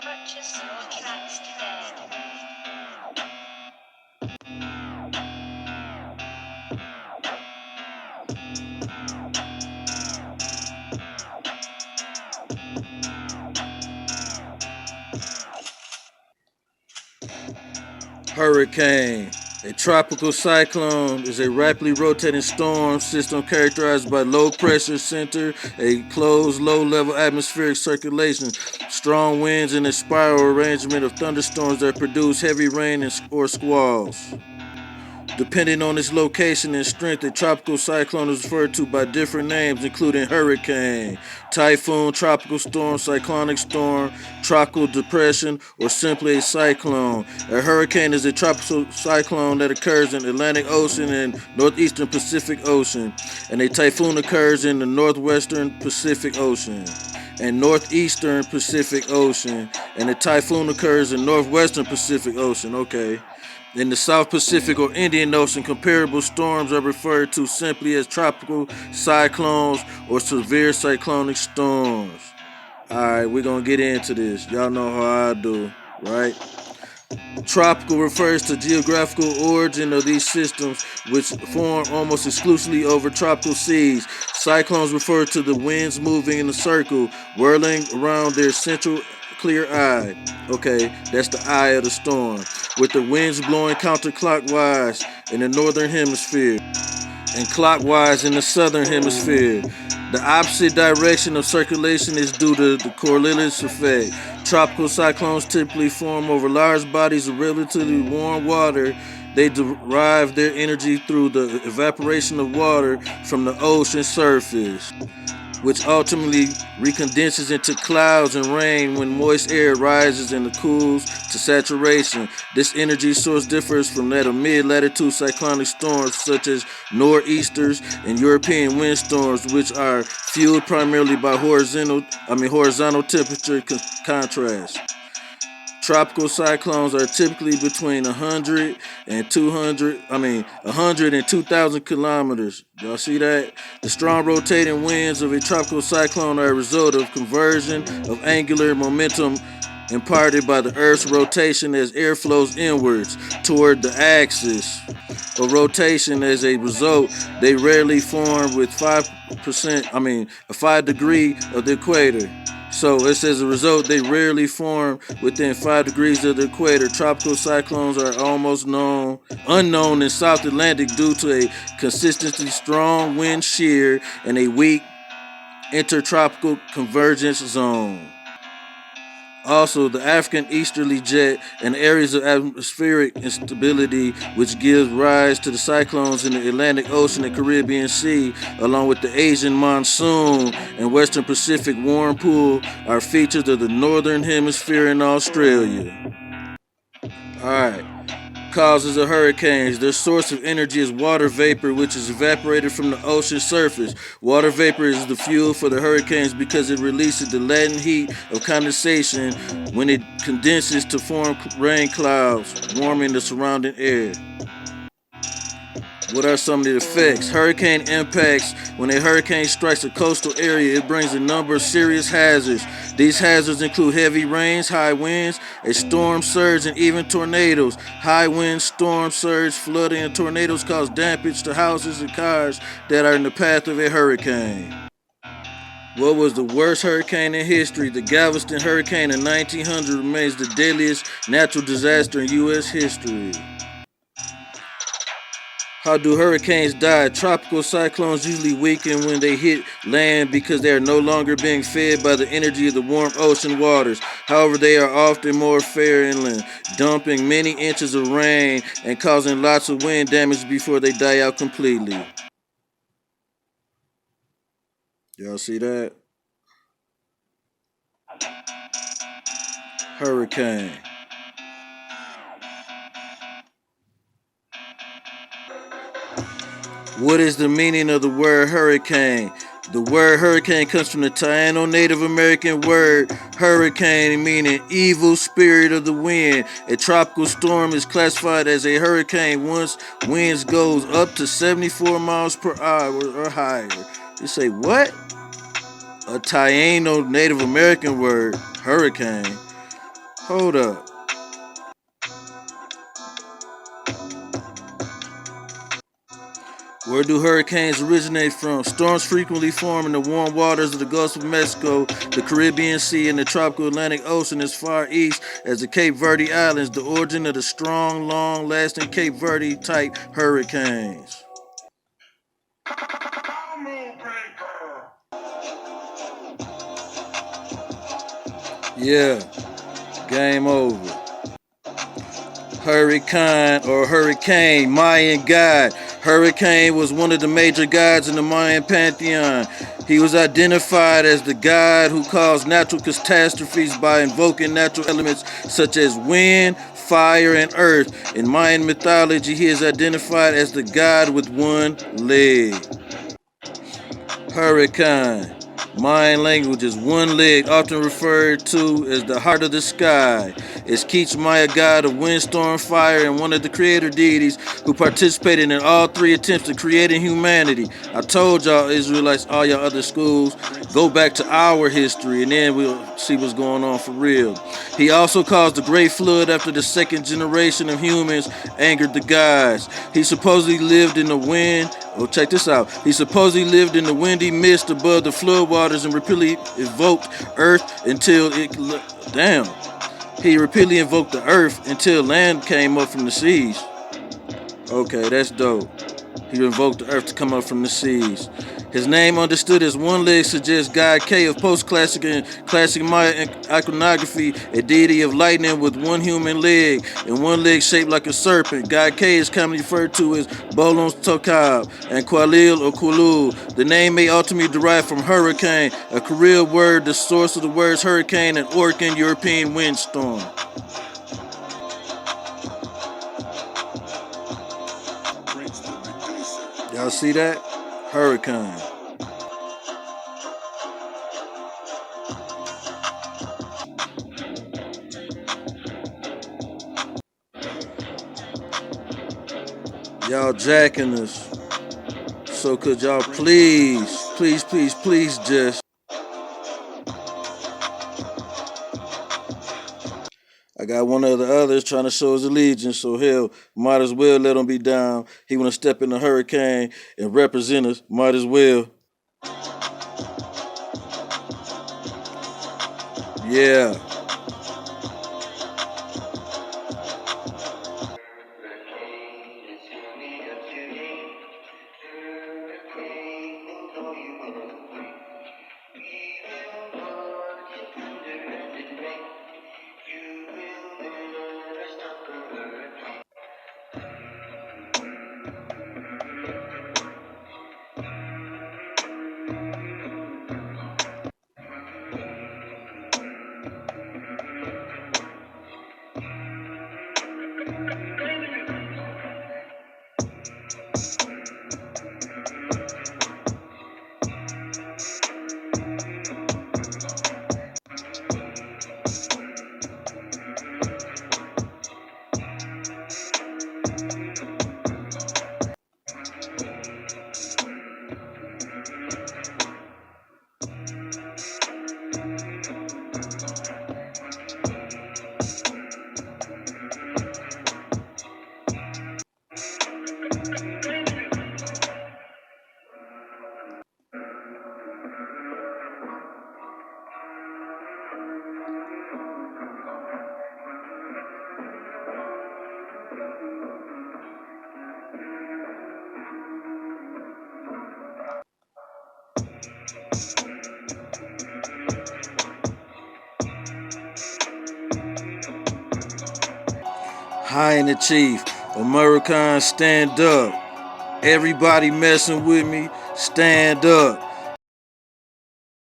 Purchase your tracks today. Hurricane. A tropical cyclone is a rapidly rotating storm system characterized by low pressure center, a closed low level atmospheric circulation, strong winds, and a spiral arrangement of thunderstorms that produce heavy rain or squalls. Depending on its location and strength, a tropical cyclone is referred to by different names, including hurricane, typhoon, tropical storm, cyclonic storm, tropical depression, or simply a cyclone. A hurricane is a tropical cyclone that occurs in the Atlantic Ocean and northeastern Pacific Ocean, and a typhoon occurs in the northwestern Pacific Ocean and northeastern Pacific Ocean, and a typhoon occurs in northwestern Pacific Ocean. Okay. In the South Pacific or Indian Ocean, comparable storms are referred to simply as tropical cyclones or severe cyclonic storms. Alright, we're gonna get into this. Y'all know how I do, right? Tropical refers to geographical origin of these systems, which form almost exclusively over tropical seas. Cyclones refer to the winds moving in a circle, whirling around their central clear eye. Okay, that's the eye of the storm, with the winds blowing counterclockwise in the northern hemisphere and clockwise in the southern hemisphere. The opposite direction of circulation is due to the Coriolis effect. Tropical cyclones typically form over large bodies of relatively warm water. They derive their energy through the evaporation of water from the ocean surface, which ultimately recondenses into clouds and rain when moist air rises and cools to saturation. This energy source differs from that of mid-latitude cyclonic storms such as nor'easters and European windstorms, which are fueled primarily by horizontal temperature contrast. Tropical cyclones are typically between 100 and 2,000 kilometers. Y'all see that? The strong rotating winds of a tropical cyclone are a result of conversion of angular momentum imparted by the Earth's rotation as air flows inwards toward the axis of rotation. As a result, they rarely form with 5 degree of the equator. So it says, as a result, they rarely form within 5 degrees of the equator. Tropical cyclones are almost unknown in South Atlantic due to a consistently strong wind shear and a weak intertropical convergence zone. Also, the African easterly jet and areas of atmospheric instability, which gives rise to the cyclones in the Atlantic Ocean and Caribbean Sea, along with the Asian monsoon and Western Pacific warm pool, are features of the Northern Hemisphere in Australia. Alright. Causes of hurricanes. Their source of energy is water vapor, which is evaporated from the ocean surface. Water vapor is the fuel for the hurricanes because it releases the latent heat of condensation when it condenses to form rain clouds, warming the surrounding air. What are some of the effects? Hurricane impacts. When a hurricane strikes a coastal area, it brings a number of serious hazards. These hazards include heavy rains, high winds, a storm surge, and even tornadoes. High winds, storm surge, flooding, and tornadoes cause damage to houses and cars that are in the path of a hurricane. What was the worst hurricane in history? The Galveston hurricane in 1900 remains the deadliest natural disaster in U.S. history. How do hurricanes die? Tropical cyclones usually weaken when they hit land because they are no longer being fed by the energy of the warm ocean waters. However, they are often more fair inland, dumping many inches of rain and causing lots of wind damage before they die out completely. Y'all see that? Hurricane. What is the meaning of the word hurricane? The word hurricane comes from the Taino Native American word hurricane, meaning evil spirit of the wind. A tropical storm is classified as a hurricane once winds goes up to 74 miles per hour or higher. You say what? A Taino Native American word, hurricane. Hold up. Where do hurricanes originate from? Storms frequently form in the warm waters of the Gulf of Mexico, the Caribbean Sea, and the tropical Atlantic Ocean as far east as the Cape Verde Islands, the origin of the strong, long-lasting Cape Verde type hurricanes. Yeah, game over. Huracan or Hurricane, Mayan god. Hurricane was one of the major gods in the Mayan pantheon. He was identified as the god who caused natural catastrophes by invoking natural elements such as wind, fire, and earth. In Mayan mythology, he is identified as the god with one leg. Huracan. Mayan language is one leg, often referred to as the heart of the sky. Is Keech Maya god of windstorm, fire, and one of the creator deities who participated in all three attempts of creating humanity. I told y'all Israelites, all y'all other schools, go back to our history and then we'll see what's going on for real. He also caused the great flood after the second generation of humans angered the gods. He supposedly lived in the wind. Oh, check this out. He supposedly lived in the windy mist above the floodwaters and repeatedly invoked earth until it. Damn. He repeatedly invoked the earth until land came up from the seas. Okay, that's dope. He invoked the earth to come up from the seas. His name, understood as one leg, suggests God K of post-classic and classic Maya iconography, a deity of lightning with one human leg and one leg shaped like a serpent. God K is commonly referred to as Bolon Tokab and Qualil or Kulul. The name may ultimately derive from hurricane, a Creole word, the source of the words hurricane and Orcan European windstorm. Y'all see that? Hurricane. Y'all jacking us. So could y'all please just. I got one of the others trying to show his allegiance, so hell, might as well let him be down. He want to step in the hurricane and represent us, might as well. Yeah. Hyena Chief, Amarukhas, stand up. Everybody messing with me, stand up.